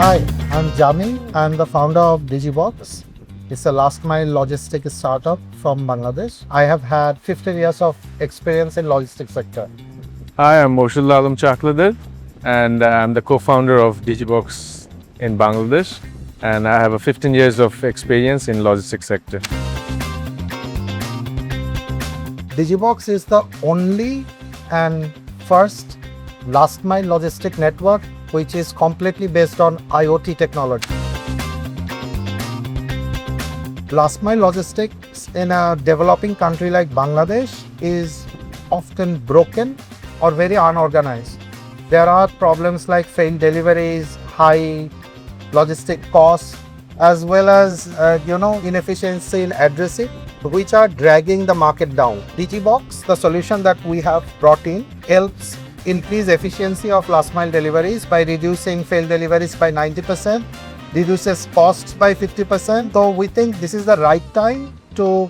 Hi, I'm Jami. I'm the founder of DIGIBOX. It's a last mile logistics startup from Bangladesh. I have had 15 years of experience in logistics sector. Hi, I'm Moshul Alam Chakladar, and I'm the co-founder of DIGIBOX in Bangladesh, and I have a 15 years of experience in logistics sector. DIGIBOX is the only and first last mile logistic network which is completely based on IoT technology. Last mile logistics in a developing country like Bangladesh is often broken or very unorganized. There are problems like failed deliveries, high logistic costs, as well as inefficiency in addressing, which are dragging the market down. DIGIBOX, the solution that we have brought in, helps increase efficiency of last mile deliveries by reducing failed deliveries by 90%, reduces costs by 50%. So we think this is the right time to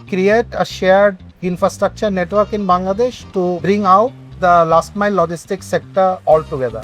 create a shared infrastructure network in Bangladesh to bring out the last mile logistics sector altogether.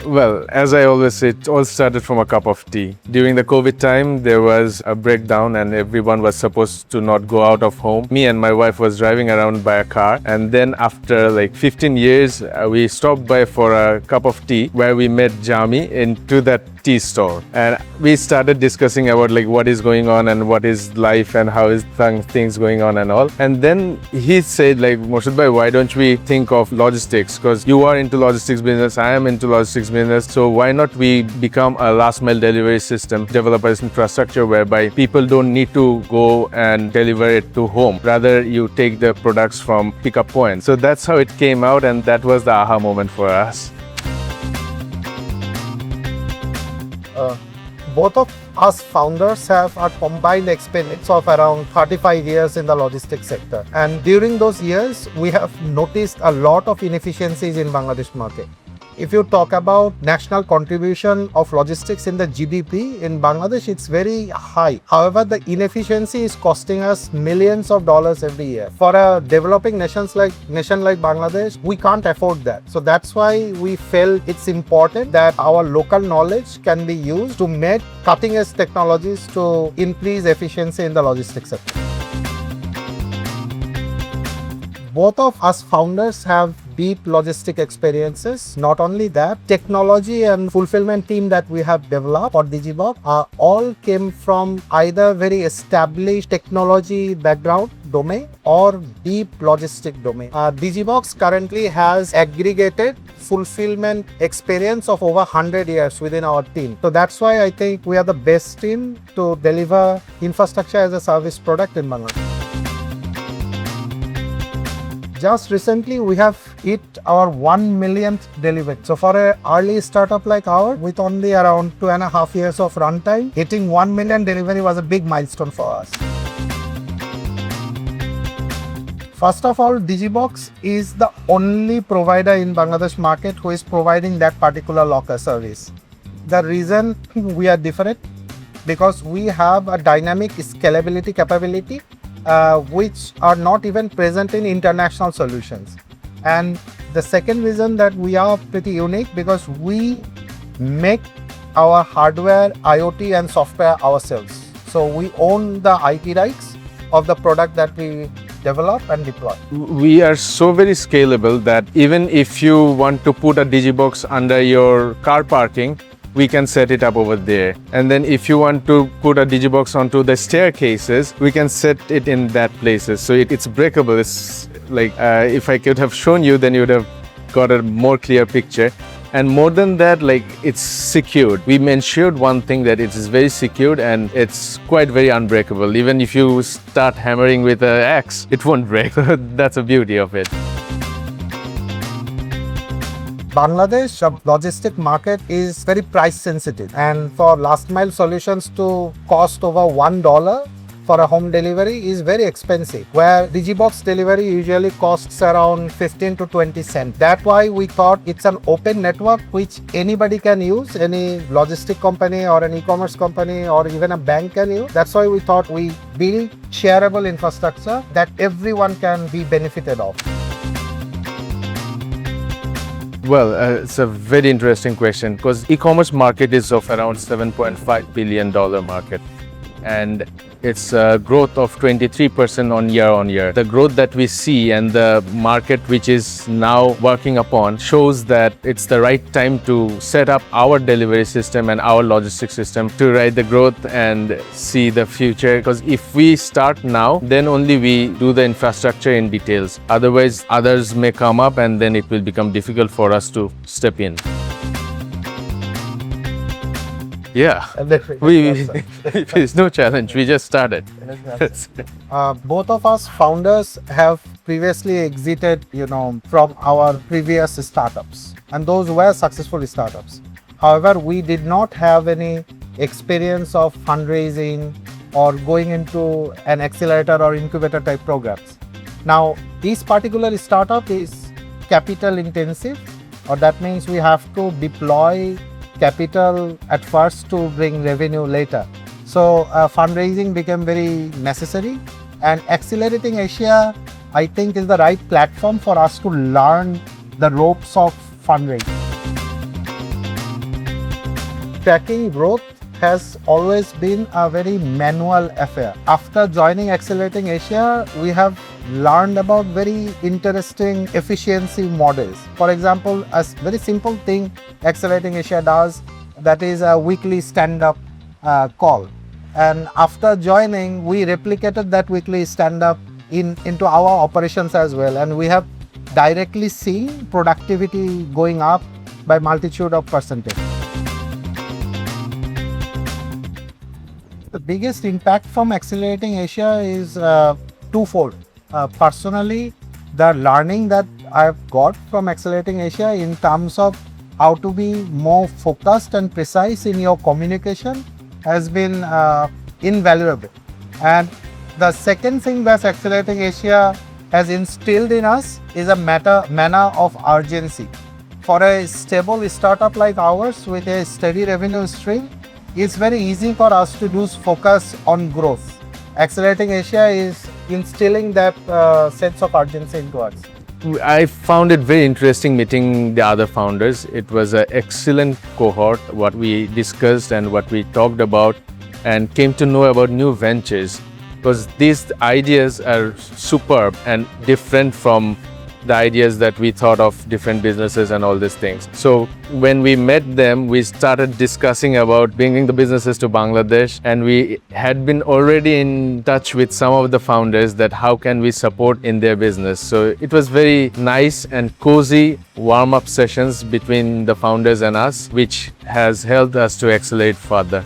Well, as I always say, it all started from a cup of tea. During the COVID time, there was a breakdown and everyone was supposed to not go out of home. Me and my wife was driving around by a car, and then after like 15 years, we stopped by for a cup of tea where we met Jami into that tea store, and we started discussing about like what is going on and what is life and how is things going on and all. And then he said like, Moshul bhai, why don't we think of logistics, because you are into logistics business, I am into logistics business, so why not we become a last mile delivery system, develop an infrastructure whereby people don't need to go and deliver it to home, rather you take the products from pickup point. So that's how it came out, and that was the aha moment for us. Both of us founders have a combined experience of around 35 years in the logistics sector. And during those years, we have noticed a lot of inefficiencies in Bangladesh market. If you talk about national contribution of logistics in the GDP in Bangladesh, it's very high. However, the inefficiency is costing us millions of dollars every year. For a developing nation like Bangladesh, we can't afford that. So that's why we felt it's important that our local knowledge can be used to make cutting-edge technologies to increase efficiency in the logistics sector. Both of us founders have deep logistic experiences. Not only that, technology and fulfillment team that we have developed for DIGIBOX all came from either very established technology background domain or deep logistic domain. DIGIBOX currently has aggregated fulfillment experience of over 100 years within our team. So that's why I think we are the best team to deliver infrastructure as a service product in Bangladesh. Just recently, we have hit our 1 millionth delivery. So for an early startup like ours, with only around 2.5 years of runtime, hitting 1 million delivery was a big milestone for us. First of all, DIGIBOX is the only provider in Bangladesh market who is providing that particular locker service. The reason we are different, because we have a dynamic scalability capability which are not even present in international solutions. And the second reason that we are pretty unique, because we make our hardware, IoT and software ourselves. So we own the IP rights of the product that we develop and deploy. We are so very scalable that even if you want to put a DIGIBOX under your car parking, we can set it up over there. And then if you want to put a DIGIBOX onto the staircases, we can set it in that places. So it's breakable. It's like if I could have shown you, then you would have got a more clear picture. And more than that, like, it's secured. We ensured one thing, that it is very secured and it's quite very unbreakable. Even if you start hammering with an axe, it won't break. That's the beauty of it. Bangladesh logistic market is very price sensitive, and for last mile solutions to cost over $1 for a home delivery is very expensive, where DIGIBOX delivery usually costs around 15 to 20 cents. That's why we thought it's an open network which anybody can use, any logistic company or an e-commerce company or even a bank can use. That's why we thought we build shareable infrastructure that everyone can be benefited of. It's a very interesting question because e-commerce market is of around $7.5 billion market, and it's a growth of 23% on year. The growth that we see and the market which is now working upon shows that it's the right time to set up our delivery system and our logistics system to ride the growth and see the future. Because if we start now, then only we do the infrastructure in details. Otherwise, others may come up and then it will become difficult for us to step in. Yeah, it's no challenge. We just started. Both of us founders have previously exited, from our previous startups, and those were successful startups. However, we did not have any experience of fundraising or going into an accelerator or incubator type programs. Now, this particular startup is capital intensive, or that means we have to deploy capital at first to bring revenue later. So fundraising became very necessary, and Accelerating Asia, I think, is the right platform for us to learn the ropes of fundraising. Tracking growth has always been a very manual affair. After joining Accelerating Asia, we have learned about very interesting efficiency models. For example, a very simple thing Accelerating Asia does, that is a weekly stand-up call. And after joining, we replicated that weekly stand-up into our operations as well. And we have directly seen productivity going up by multitude of percentage. The biggest impact from Accelerating Asia is twofold. Personally, the learning that I've got from Accelerating Asia in terms of how to be more focused and precise in your communication has been invaluable. And the second thing that Accelerating Asia has instilled in us is a manner of urgency. For a stable startup like ours with a steady revenue stream, it's very easy for us to lose focus on growth. Accelerating Asia is instilling that sense of urgency into us. I found it very interesting meeting the other founders. It was an excellent cohort, what we discussed and what we talked about, and came to know about new ventures, because these ideas are superb and different from the ideas that we thought of different businesses and all these things. So when we met them, we started discussing about bringing the businesses to Bangladesh, and we had been already in touch with some of the founders that how can we support in their business. So it was very nice and cozy warm-up sessions between the founders and us, which has helped us to accelerate further.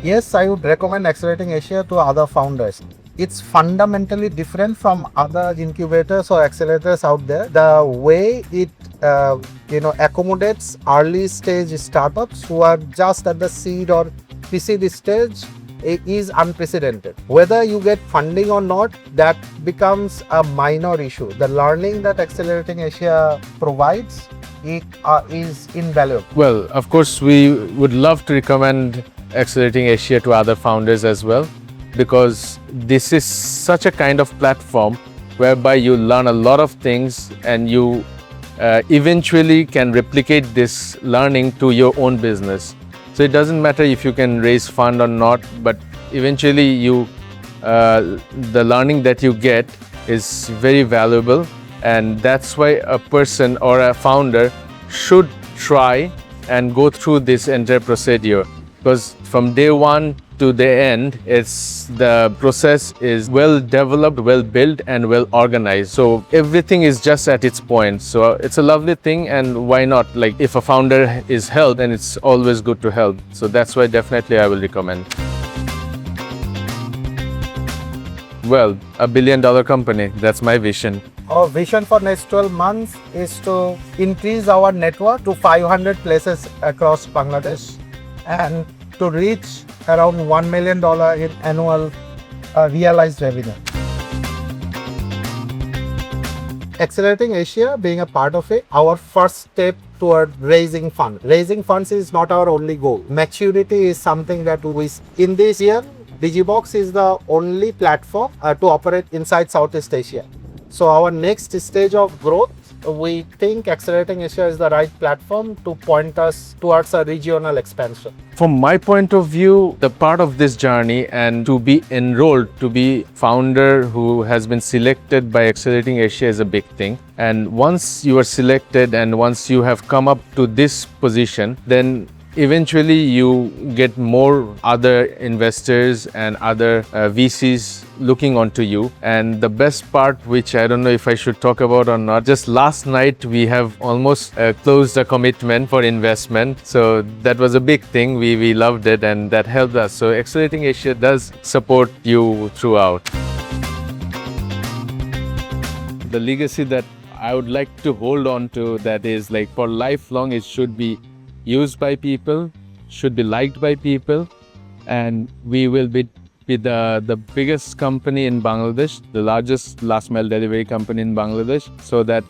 Yes, I would recommend Accelerating Asia to other founders. It's fundamentally different from other incubators or accelerators out there. The way it accommodates early stage startups who are just at the seed or pre-seed stage is unprecedented. Whether you get funding or not, that becomes a minor issue. The learning that Accelerating Asia provides is invaluable. Well, of course, we would love to recommend Accelerating Asia to other founders as well, because this is such a kind of platform whereby you learn a lot of things and you eventually can replicate this learning to your own business. So it doesn't matter if you can raise fund or not, but eventually the learning that you get is very valuable, and that's why a person or a founder should try and go through this entire procedure, because from day one to the end, the process is well developed, well built, and well organized. So everything is just at its point. So it's a lovely thing, and why not? Like, if a founder is helped, then it's always good to help. So that's why definitely I will recommend. Well, $1 billion company, that's my vision. Our vision for next 12 months is to increase our network to 500 places across Bangladesh and to reach around $1 million in annual realized revenue. Accelerating Asia being a part of it, our first step toward raising funds. Raising funds is not our only goal. Maturity is something that in this year, DIGIBOX is the only platform to operate inside Southeast Asia. So our next stage of growth, we think Accelerating Asia is the right platform to point us towards a regional expansion. From my point of view, the part of this journey and to be enrolled, to be founder who has been selected by Accelerating Asia is a big thing. And once you are selected and once you have come up to this position, then eventually you get more other investors and other VCs looking onto you. And the best part, which I don't know if I should talk about or not, just last night we have almost closed a commitment for investment. So that was a big thing. We loved it and that helped us. So Accelerating Asia does support you throughout. The legacy that I would like to hold on to, that is like for lifelong, it should be used by people, should be liked by people, and we will be the biggest company in Bangladesh, the largest last mile delivery company in Bangladesh, so that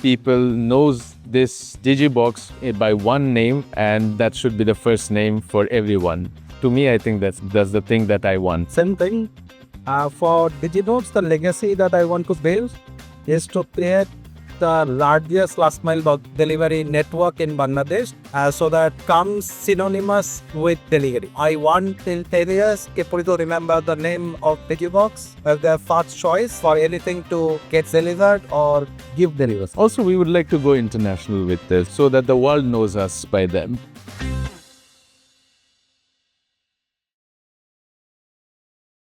people knows this DIGIBOX by one name, and that should be the first name for everyone. To me, I think that's the thing that I want. Same thing. For DigiBox, the legacy that I want to build is to create the largest last mile delivery network in Bangladesh, so that comes synonymous with delivery. I want in 10 years people to remember the name of DigiBox as their first choice for anything to get delivered or give deliveries. Also, we would like to go international with this so that the world knows us by them.